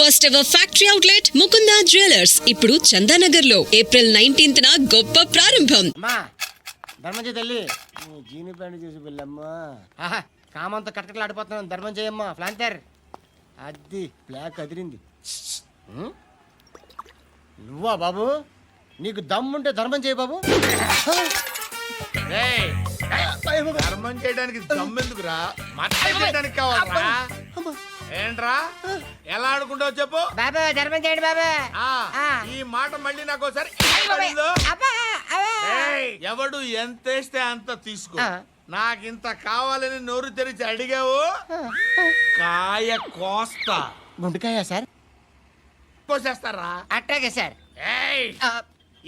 First ever factory outlet Mukunda jewellers ఇప్పుడు చందానగర్ లో April 19th గొప్ప ప్రారంభం. ధర్మం తల్లి జీని ప్యాంట్ చూసి వెళ్ళమ్మా. కామంతో కట్టకట్లు ఆడిపోతున్నాను. ధర్మం చేయమ్మా. ఫ్లాంతర్ అది బ్లాక్ అదిరింది. నువ్వా బాబు? నీకు దమ్ముంటే ధర్మం చేయ బాబు. ధర్మం చేయడానికి దమ్మెందుకురా? మట్టం చేయడానికి కావాలరా? ఏంట్రా ఎలా ఆడుకుంటావు చెప్పు బాబా. ధర్మం చేయండి బాబా. ఈ మాట మళ్ళీ నాకు ఒకసారి ఎవడు ఎంత వేస్తే అంత తీసుకో. నాకింత కావాలని నోరు తెరిచి అడిగావు, కాయ కోస్తా. గుండెకాయ సార్? కోసేస్తారా? అట్టాగే సార్.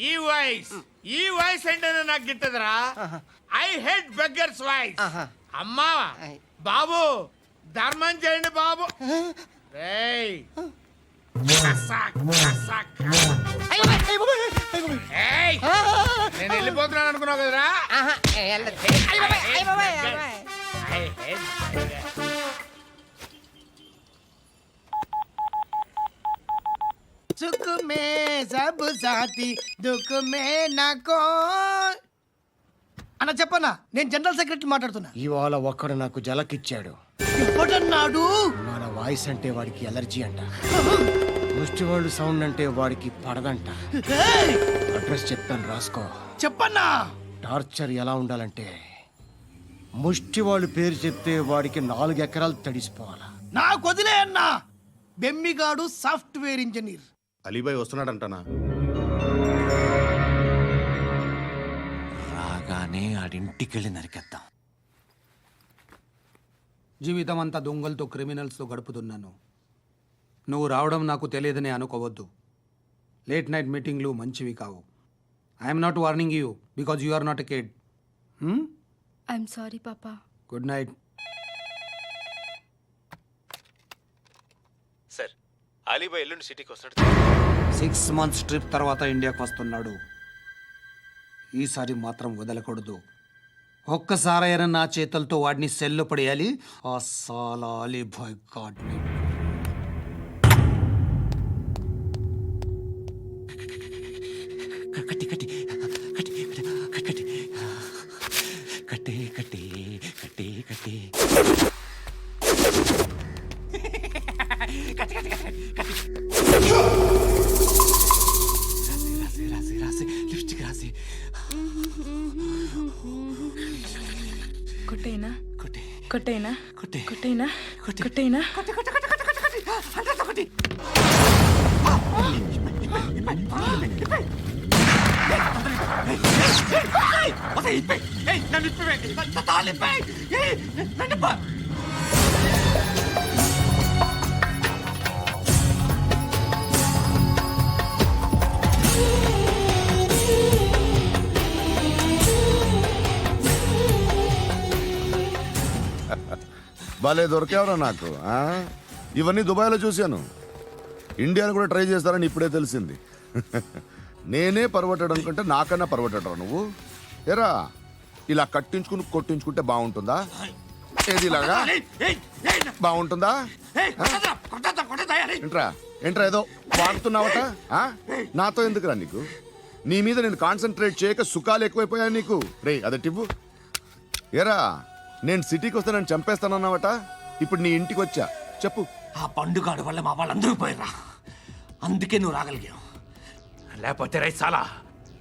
ఈ వాయిస్ అంటేనే నాకు గిట్టదురా. I hate beggars voice. అమ్మా బాబు ధర్మం చేయండి బాబు. నేను వెళ్ళిపోతున్నాను అనుకున్నావు కదరా. సుఖ మే సబ్ సాథీ దుఃఖ మే నాకో. అన్న చెప్పన్నా, నేను జనరల్ సెక్రటరీ మాట్లాడుతున్నా. ఇవాళ ఒక్కడు నాకు జలకిచ్చాడు. ఎవడన్నాడు? మన వాయిస్ అంటే వాడికి ఎలర్జీ అంట. ముష్టి వాళ్ళు సౌండ్ అంటే వాడికి పడదంట. అడ్రస్ చెప్తాను రాసుకో. చెప్పన్నా. టార్చర్ ఎలా ఉండాలంటే ముష్టి వాళ్ళు పేరు చెప్తే వాడికి 4 ఎకరాలు తడిసిపోవాలా. నాకు వదిలే అన్నా. బెమ్మిగాడు సాఫ్ట్వేర్ ఇంజనీర్. అలీబాయ్ వస్తున్నాడంటనా? రాగానే ఆడింటికెళ్ళి నరికేద్దాం. జీవితం అంతా దొంగలతో క్రిమినల్స్తో గడుపుతున్నాను. నువ్వు రావడం నాకు తెలియదని అనుకోవద్దు. లేట్ నైట్ మీటింగ్లు మంచివి కావు. I'm not warning you because you are not a kid. I'm sorry పాపా. Good night. సార్, అలీబాయ్ ఎల్లుండి సిటీకి వస్తాడు. 6 months ట్రిప్ తర్వాత ఇండియాకి వస్తున్నాడు. ఈసారి మాత్రం వదలకూడదు. ఒక్కసారైనా నా చేతులతో వాడిని సెల్లు పడేయాలి. ఆ సాలా అలీబాయ్ గాడ్ని. కట్టి కట్టి కట్టి కట్టి కట్టి కట్టి కట్టి కట్టి రాసి రాసి లిప్స్టిక్ రాసి కొట్టేనా కొట్టి కొట్టేనా కొట్టి కొట్టేనా కొట్టి కొట్టేనా కొట్టి కొట్టి కొట్టి కొట్టి కొట్టి అంతా కొట్టి భలే దొరికేవరా నాకు. ఇవన్నీ దుబాయ్లో చూశాను. ఇండియాలో కూడా ట్రై చేస్తారని ఇప్పుడే తెలిసింది. నేనే పర్వటాడు అనుకుంటే నాకన్నా పర్వటాడు నువ్వు. ఎరా ఇలా కట్టించుకుని కొట్టించుకుంటే బాగుంటుందా? ఏది ఇలాగా బాగుంటుందా? ఏంట్రా ఏంట్రా ఏదో వాడుతున్నావట. నాతో ఎందుకురా నీకు? నీ మీద నేను కాన్సన్ట్రేట్ చేయక సుఖాలు ఎక్కువైపోయాయి నీకు. రే అదటివ్వు. ఎరా నేను సిటీకి వస్తే నన్ను చంపేస్తానన్నావట. ఇప్పుడు నీ ఇంటికి వచ్చా. చెప్పు. ఆ పండుగాడు వల్ల మా వాళ్ళందరూ పోయిరా. అందుకే నువ్వు రాగలిగావు. లేకపోతే రైసాలా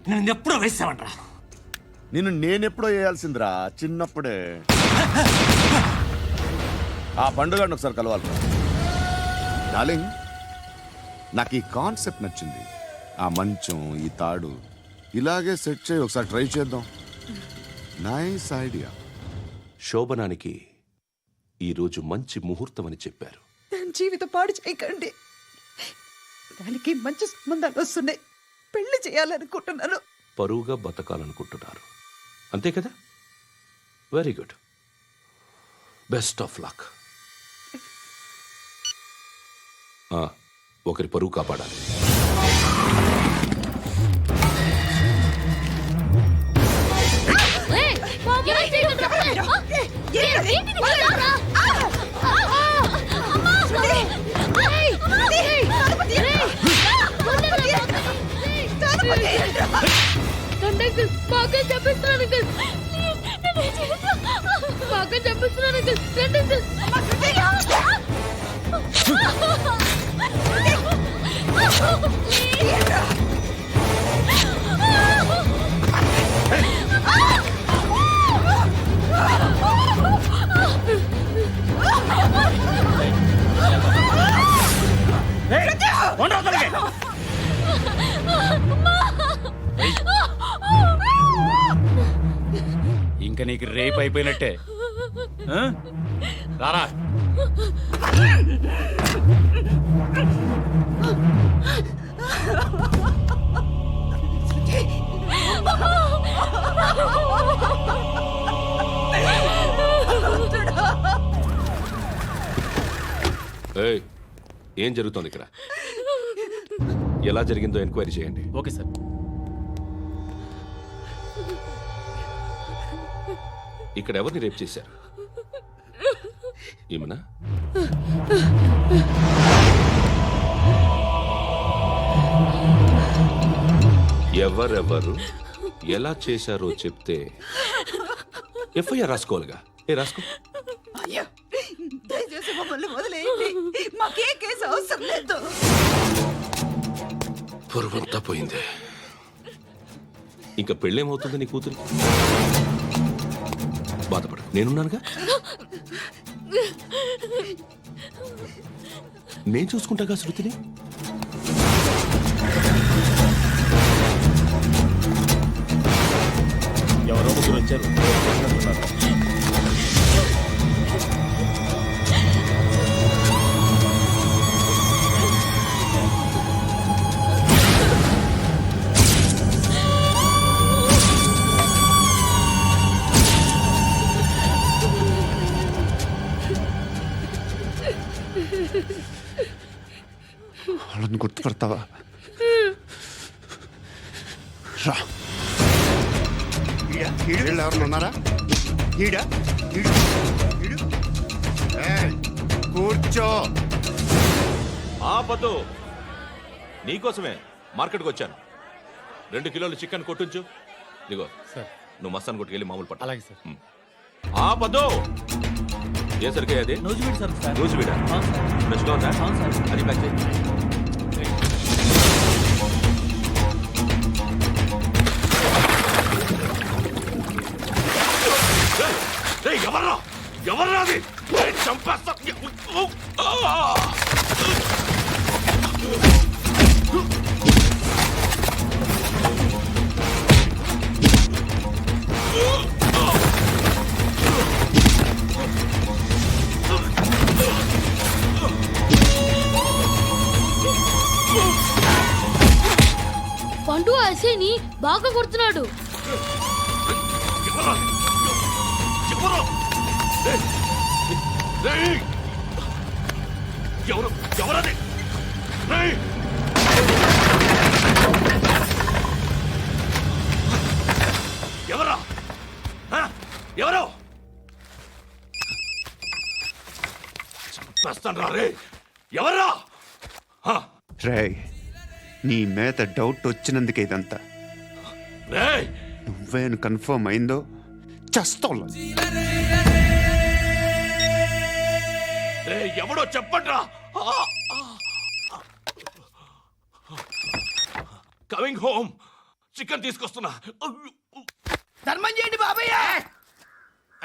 నేను ఎప్పుడో వేసామంటరా. నిన్ను నేనెప్పుడో వేయాల్సిందిరా చిన్నప్పుడే. ఆ పండుగను ఒకసారి కలవాలి డార్లింగ్. నాకు ఈ కాన్సెప్ట్ నచ్చింది. ఆ మంచం, ఈ తాడు ఇలాగే సెట్ చేయి. ఒకసారి ట్రై చేద్దాం. Nice idea. శోభనానికి ఈరోజు మంచి ముహూర్తం అని చెప్పారు. దాని జీవితం పాడు చేయకండి. దానికి మంచి సంబంధాలు వస్తున్నాయి. పెళ్లి చేయాలనుకుంటున్నాను. పరువుగా బతకాలనుకుంటున్నారు అంతే కదా? Very good. Best of luck. ఒకరి పరువు కాపాడాలి. మా అక్క చంపిస్తున్నారు అంకుల్ రండి అంకుల్ ఇంకా నీకు రేప్ అయిపోయినట్టే ఆ? రారా ఏయ్, ఏం జరుగుతోంది ఇక్కడ? ఎలా జరిగిందో ఎంక్వైరీ చేయండి. Okay sir. ఇక్కడ ఎవరిని రేప్ చేశారు? ఈమెనా? ఎవరెవరు ఎలా చేశారో చెప్తే ఎఫ్ఐఆర్ రాసుకోవాలిగా. రాసుకో. అయ్యో దయచేసి మమ్మల్ని వదిలేయండి, మాకే కేసు అవసరం లేదు. పొరువంతా పోయింది. ఇంకా పెళ్ళేమవుతుంది నీ కూతురికి? బాధపడు, నేనున్నానుగా. నేను చూసుకుంటాగా శృతిని. ఎవరో ముగ్గురు వచ్చారు. వాళ్ళని గుర్తుపడతావా? రా. వీళ్ళు ఎవరు ఉన్నారా? కూర్చో. ఆపదు, నీకోసమే మార్కెట్కి వచ్చాను. 2 కిలోలు చికెన్ కొట్టుంచు. ఇదిగో నువ్వు మస్తాన్ కొట్టుకెళ్ళి మామూలు పట్టు. అలాగే సార్. ఆపదు. ఏ సరికే అది? నూజివీడు సార్. నూజివీడా? ఫ్రెష్గా ఉందా? అది ప్యాక్ చేయి. ఎవర్రా ఎవర్రా అది? చంపేస్తా. పండు ఐసేని బాగా కొడుతున్నాడు. ఎవరది? ఎవరా? ఎవరు? చంపేస్తాను రా రే. ఎవరా? రే, నీ మీద డౌట్ వచ్చినందుకే ఇదంతా. రేయ్, నువ్వేను కన్ఫర్మ్ అయిందో చస్తావు. ఎవడో చెప్పండ్రా. Coming home. చికెన్ తీసుకొస్తున్నా. ధర్మం చేయండి బాబయ్య.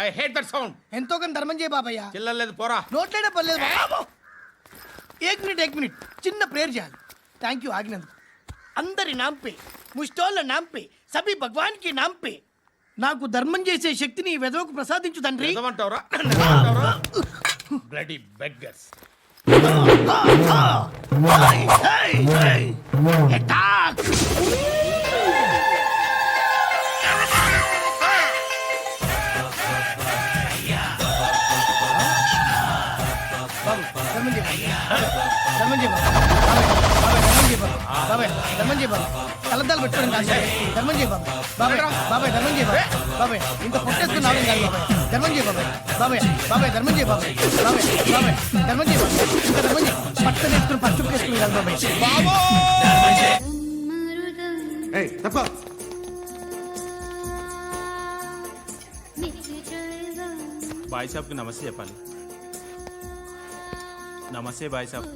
I hate that sound. ఎంతో కానీ ధర్మం చేయ బాబయ్య. చిల్లలేదు పోరా. నోట్లేనే పర్లేదు బాబు. ఏక్ మినిట్ చిన్న ప్రేయర్ చేయాలి. థ్యాంక్ యూ ఆగినందుకు. అందరి నామ్ పే, ముష్టోళ్ళ నామ్ పే, సభీ భగవాన్ కి నామ్ పే నాకు ధర్మం చేసే శక్తిని ఈ వెదవకు ప్రసాదించు తండ్రి. ఏమంటావురా? Bloody beggars. అటాక్. ధర్మం చేయ బాబాయ్. ధర్మం చేయ బాబాయ్. కలద్దాలు పెట్టుకోండి కాదు. ధర్మం చేయ బాబాయ్. బాబాయ్ ధర్మం చేయ బాబాయ్. ఇంత పొట్టేసుకున్నావు కాదు బాబాయ్. ధర్మం చేయ బాబాయ్. ధర్మం చేయ బాబాయ్. ధర్మం చేయ బాబాయ్. ఇంకా ధర్మం చేయ. పట్టు వేసుకుని పట్టు వేసుకుని కాదు బాబాయ్. తప్ప బాయ్ సాబ్కి నమస్తే చెప్పాలి. నమస్తే బాయ్ సాబ్.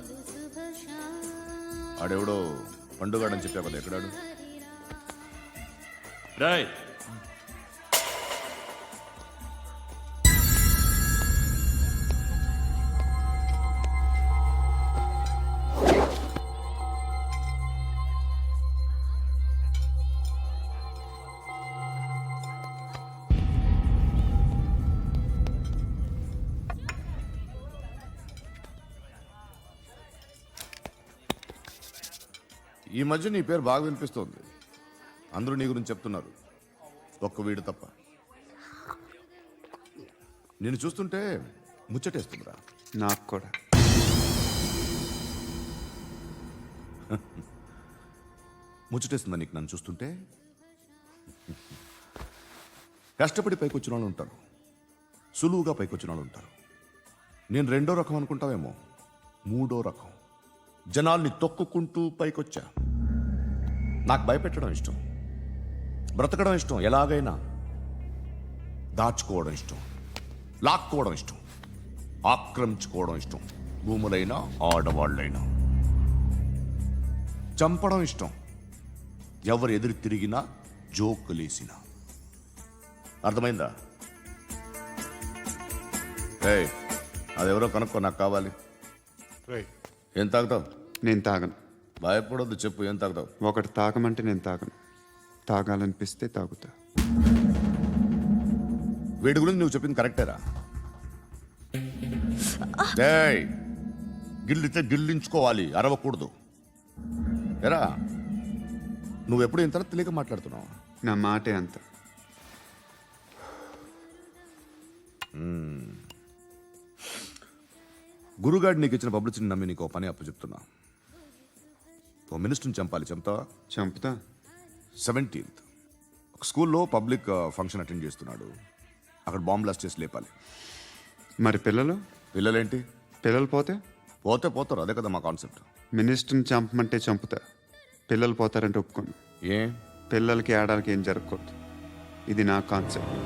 ఆడెవడో పండుగాడని చెప్పావు కదా, ఎక్కడాడు? రాయ్ ఈ మధ్య నీ పేరు బాగా వినిపిస్తోంది. అందరూ నీ గురించి చెప్తున్నారు, ఒక్క వీడు తప్ప. నేను చూస్తుంటే ముచ్చటేస్తుందిరా. నాకు కూడా. ముచ్చటేస్తుందా నీకు నన్ను చూస్తుంటే? కష్టపడి పైకొచ్చిన వాళ్ళు ఉంటారు, సులువుగా పైకొచ్చిన వాళ్ళు ఉంటారు. నేను రెండో రకం అనుకుంటావేమో, మూడో రకం. జనాల్ని తొక్కుకుంటూ పైకొచ్చా. నాకు భయపెట్టడం ఇష్టం, బ్రతకడం ఇష్టం, ఎలాగైనా దాచుకోవడం ఇష్టం, లాక్కోవడం ఇష్టం, ఆక్రమించుకోవడం ఇష్టం. భూములైనా ఆడవాళ్ళైనా చంపడం ఇష్టం, ఎవరు ఎదురు తిరిగినా జోకులేసినా. అర్థమైందా? ఏయ్, అదెవరో కనుక్కో, నాకు కావాలి. ఏం తాగుతావు? నేను తాగను. భయపడొద్దు, చెప్పు ఏం తాగుతావు? ఒకటి తాగమంటే నేను తాగను. తాగాలనిపిస్తే తాగుతా. వీడి గురించి నువ్వు చెప్పింది కరెక్టేరా? ఏయ్, గిల్లితే గిల్లించుకోవాలి, అరవకూడదు. ఎరా, నువ్వెప్పుడు ఇంత తెలియక మాట్లాడుతున్నావు? నా మాటే అంత. గురుగాడు నీకు ఇచ్చిన పబ్లిసిటీని నమ్మి నీకు పని అప్పు చెప్తున్నా. ఓ మినిస్టర్ని చంపాలి, చంపుతావా? చంపుతా. 17th ఒక స్కూల్లో పబ్లిక్ ఫంక్షన్ అటెండ్ చేస్తున్నాడు, అక్కడ బాంబ్ బ్లాస్ట్ చేసి లేపాలి. మరి పిల్లలు? పిల్లలేంటి? పిల్లలు పోతే పోతే పోతారు, అదే కదా మా కాన్సెప్ట్. మినిస్టర్ని చంపమంటే చంపుతా, పిల్లలు పోతారంటే ఒప్పుకోను. ఏ? పిల్లలకి ఆడాలకి ఏం జరగకూడదు, ఇది నా కాన్సెప్ట్.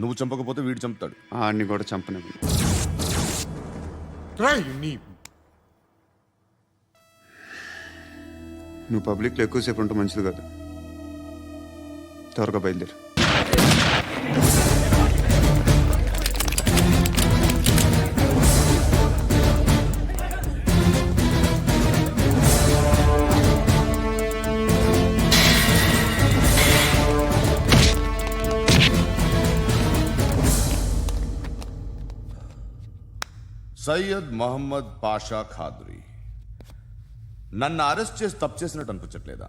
నువ్వు చంపకపోతే వీడు చంపుతాడు. ఆడిని కూడా చంపనివ్వను. నువ్వు పబ్లిక్లో ఎక్కువసేపు ఉంటే మంచిది కాదు. త్వరగా బయలుదేరు. సయ్యద్ మహమ్మద్ పాషా ఖాద్రీ. నన్ను అరెస్ట్ చేసి తప్పు చేసినట్టు అనిపించట్లేదా?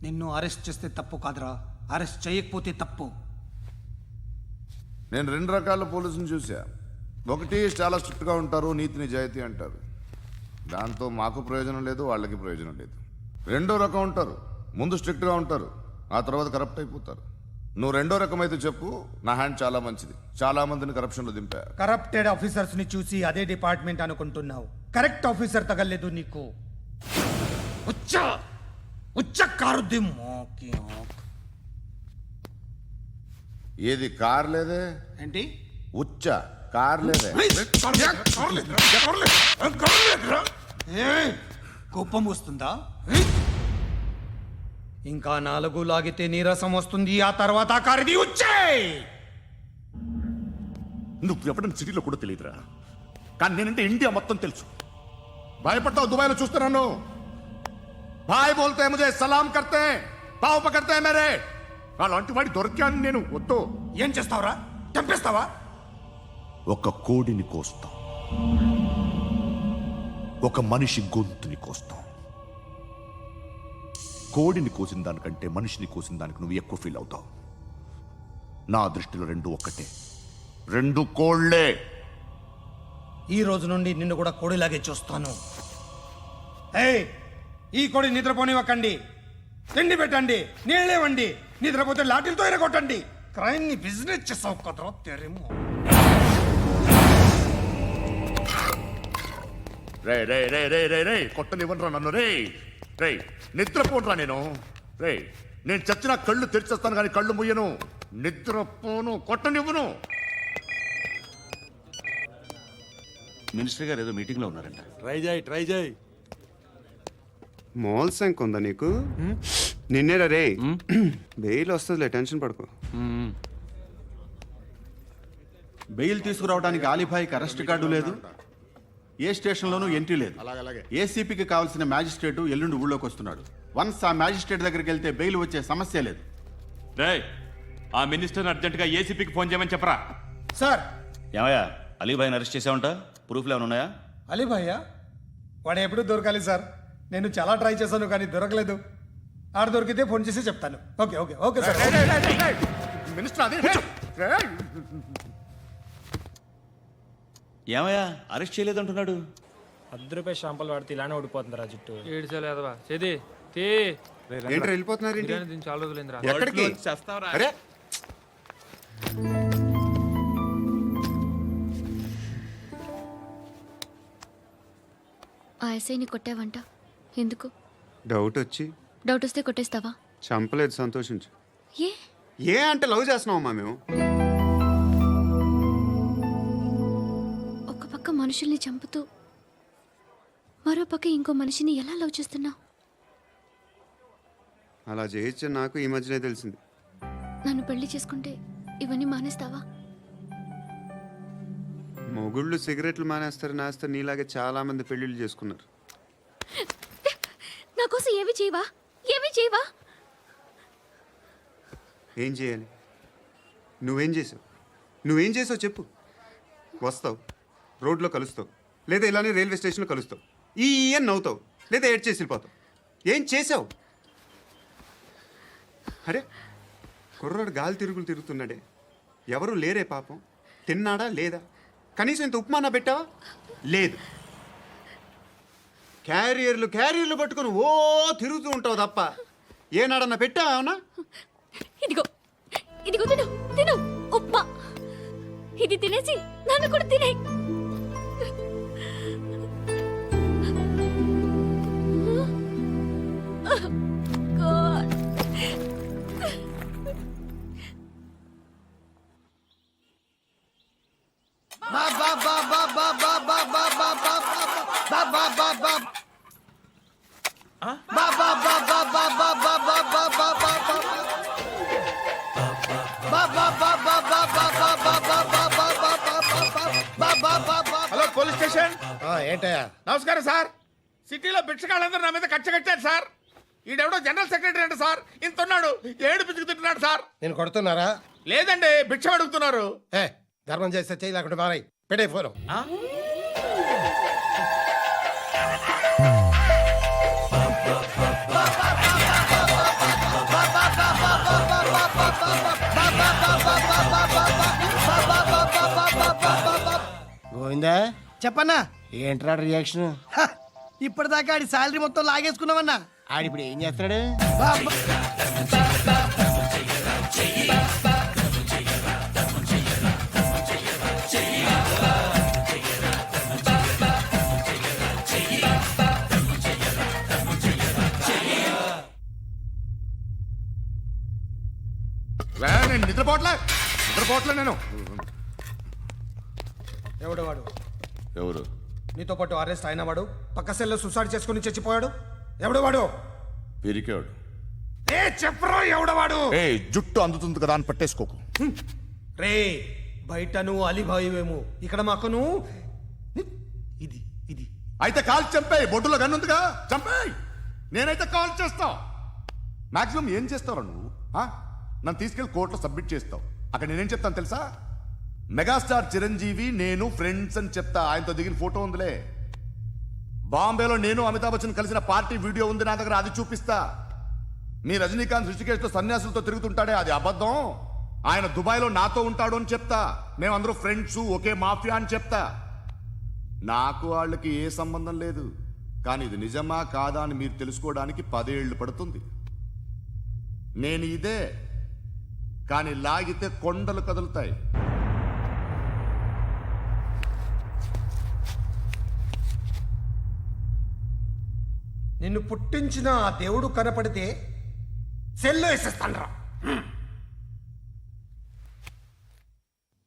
నిన్ను అరెస్ట్ చేస్తే తప్పు కాదురా, అరెస్ట్ చేయకపోతే తప్పు. నేను 2 రకాల పోలీసుని చూసా. ఒకటి చాలా స్ట్రిక్ట్గా ఉంటారు, నీతి నిజాయితీ అంటారు, దాంతో మాకు ప్రయోజనం లేదు, వాళ్ళకి ప్రయోజనం లేదు. రెండో రకం ఉంటారు, ముందు స్ట్రిక్ట్గా ఉంటారు, ఆ తర్వాత కరప్ట్ అయిపోతారు. నువ్వు రెండో రకం అయితే చెప్పు, నా హ్యాండ్ చాలా మంచిది, చాలా మందిని కరప్షన్లో దింపా. కరప్టెడ్ ఆఫీసర్స్ ని చూసి అదే డిపార్ట్మెంట్ అనుకుంటున్నావు. కరెక్ట్ ఆఫీసర్ తగలేదు నీకు. ఏది కార్ లేదే? ఏంటి? ఉచ్చ కార్ లేదే? కోపం వస్తుందా? ఇంకా 4 లాగితే నీరసం వస్తుంది, ఆ తర్వాత కారిది వచ్చే. నువ్వు ఎప్పుడైనా సిటీలో కూడా తెలియదురా, కానీ నేనంటే ఇండియా మొత్తం తెలుసు. భయపడతావు? దుబాయ్లో చూస్తున్నాను. భాయ్ బోల్తే ముజే సలాం కర్తే పావు పకర్తే మేరే. అలాంటి వాడి దొరికాను నేను. వద్దు. ఏం చేస్తావురా? చంపేస్తావా? ఒక కోడిని కోస్తాం, ఒక మనిషి గొంతుని కోస్తాం. కోడిని కోసిన దానికంటే మనిషిని కోసిన దానికి నువ్వు ఎక్కువ ఫీల్ అవుతావు. నా దృష్టిలో 2 ఒక్కటే, 2 కోళ్లే. ఈ రోజు నుండి నిన్ను కూడా కోడిలాగే చూస్తాను. ఏయ్, ఈ కోడి నిద్రపోనివ్వకండి. తిండి పెట్టండి, నీళ్ళేవండి. నిద్రపోతే లాఠీలతో ఎరగొట్టండి. క్రైమ్ ని బిజినెస్ చేసావు కదరా తెరేమో. రే రే రే రే రే రే కొట్టనివ్వనరా నన్ను. రే రే నిద్రపోనరా నేను. రే నేను చచ్చిన కళ్ళు తెరిచేస్తాను కానీ కళ్ళు ముయ్యను, నిద్రపోను, కొట్టనివ్వను. మినిస్టర్ గారు ఏదో మీటింగ్ లో ఉన్నారంట. ట్రై చేయి మాల్ సంక్ ఉందా నీకు? నిన్నేరా రే. బెయిల్ వస్తుందిలే, టెన్షన్ పడుకో. బెయిల్ తీసుకురావడానికి ఆలిభాయికి అరెస్ట్ కార్డు లేదు, ఏ స్టేషన్లోనూ ఎంట్రీ లేదు. ఏసీపీకి కావాల్సిన మ్యాజిస్ట్రేటు ఎల్లుండి ఊళ్ళోకి వస్తున్నాడు. వన్స్ ఆ మ్యాజిస్ట్రేట్ దగ్గరికి వెళ్తే బెయిల్ వచ్చే సమస్య లేదు. ఆ మినిస్టర్ అర్జెంటుగా ఏసీపీకి ఫోన్ చేయమని చెప్పరా. సార్. ఏమయ్యా అలీభాయిని అరెస్ట్ చేసావంట? ప్రూఫ్లు ఏమైనా ఉన్నాయా? అలీ భయ్యా వాడు ఎప్పుడు దొరకాలి సార్. నేను చాలా ట్రై చేశాను కానీ దొరకలేదు. ఆడ దొరికితే ఫోన్ చేసి చెప్తాను. Okay okay okay sir. Minister అదే ఏమయ్యా అరెస్ట్ చేయలేదంటున్నాడు? ₹10 షాంపూలు వాడితే ఇలానే ఓడిపోతుంది రా జుట్టు. ఏంటి వెళ్ళిపోతున్నారు ఏంటి? చాలా రోజులైందిరా. ఎక్కడికి? అరే ఆ ఎస్ఐని కొట్టావంట, ఎందుకు? డౌట్ వచ్చి. డౌట్ వస్తే కొట్టేస్తావా? చంపలేదు, సంతోషించు. ఏ ఏ అంటే లవ్ చేస్తున్నావమ్మా మేము. ఒక పక్క మనుషుల్ని చంపుతూ మరో పక్క ఇంకో మనిషిని ఎలా లవ్ చేస్తున్నావు? అలా చేయొచ్చు నాకు ఈ మధ్యనే తెలిసింది. నన్ను పెళ్లి చేసుకుంటే ఇవన్నీ మానేస్తావా? మొగుళ్ళు సిగరెట్లు మానేస్తారు, నాస్తారు. నీలాగే చాలా మంది పెళ్లిళ్ళు చేసుకున్నారు. నా కోసం ఏమి చేయవా? ఏమి చేయవా? ఏం చేయాలి? నువ్వేం చేసావు చెప్పు. వస్తావు, రోడ్లో కలుస్తావు, లేదా ఇలానే రైల్వే స్టేషన్లో కలుస్తావు. ఈ అని నవ్వుతావు, లేదా ఏడ్ చేసి వెళ్ళిపోతావు. ఏం చేసావు? అరే కుర్రాడు గాలి తిరుగుతున్నాడే, ఎవరు లేరే పాపం. తిన్నాడా లేదా? కనీసం ఇంత ఉప్మానా పెట్టావా? లేదు. క్యారియర్లు పట్టుకొని ఓ తిరుగుతూ ఉంటావు తప్ప ఏనాడన్నా పెట్టావా? అవునా? ఇదిగో ఇదిగో తిను తిను ఉప్మా. ఇది తినేసి నన్ను కూడా తినే. Hello police station. ఏంటయ్యా? నమస్కారం సార్. సిటీలో భిక్షగాళ్ళందరూ నా మీద కట్టారు సార్. ఈడెవడో జనరల్ సెక్రటరీ అంట సార్. ఇంత ఉన్నాడు, ఏడు పిచ్చుకు తింటున్నాడు సార్. నేను కొడుతున్నారా? లేదండి, భిక్ష అడుగుతున్నారు. ధర్మం చేస్తే చేయి, లేకుండా మారాయి. పెట్టే ఫోను. గోవిందా చెప్పన్నా. ఏంట్రా రియాక్షన్? ఇప్పటిదాకా ఆడి శాలరీ మొత్తం లాగేసుకున్నావన్నా. ఆడిప్పుడు ఏం చేస్తున్నాడు? నేను నిద్రపోవట్లే నేను. ఎవడు వాడు? ఎవరు? నీతో పాటు అరెస్ట్ అయిన వాడు, పక్క సెల్లో సూసైడ్ చేసుకుని చచ్చిపోయాడు. ఎవడు వాడు? పిరికాడు. చెప్పరా ఎవడవాడు? జుట్టు అందుతుంది కదా అని పట్టేసుకోకు. రే బయట నువ్వు అలీభాయివేమో, ఇక్కడ మాకు నువ్వు ఇది ఇది. అయితే కాల్ చంపేయి, బొడ్డులో గన్నుందిగా చంపేయి. నేనైతే కాల్ చేస్తా. మాక్సిమం ఏం చేస్తావు నువ్వు? నన్ను తీసుకెళ్లి కోర్టులో సబ్మిట్ చేస్తావు. అక్కడ నేనేం చెప్తాను తెలుసా? మెగాస్టార్ చిరంజీవి నేను ఫ్రెండ్స్ అని చెప్తా. ఆయనతో దిగిన ఫోటో ఉందిలే. బాంబేలో నేను అమితాబ్ బచ్చన్ కలిసిన పార్టీ వీడియో ఉంది నా దగ్గర, అది చూపిస్తా. మీ రజనీకాంత్ ఋషికేశ్తో సన్యాసులతో తిరుగుతుంటాడే, అది అబద్ధం. ఆయన దుబాయ్లో నాతో ఉంటాడు అని చెప్తా. మేమందరూ ఫ్రెండ్స్, ఒకే మాఫియా అని చెప్తా. నాకు వాళ్ళకి ఏ సంబంధం లేదు. కానీ ఇది నిజమా కాదా అని మీరు తెలుసుకోవడానికి 10 ఏళ్ళు పడుతుంది. నేను ఇదే, కానీ లాగితే కొండలు కదులుతాయి. నిన్ను పుట్టించిన ఆ దేవుడు కనపడితే సెల్లో వేసేస్తాను రా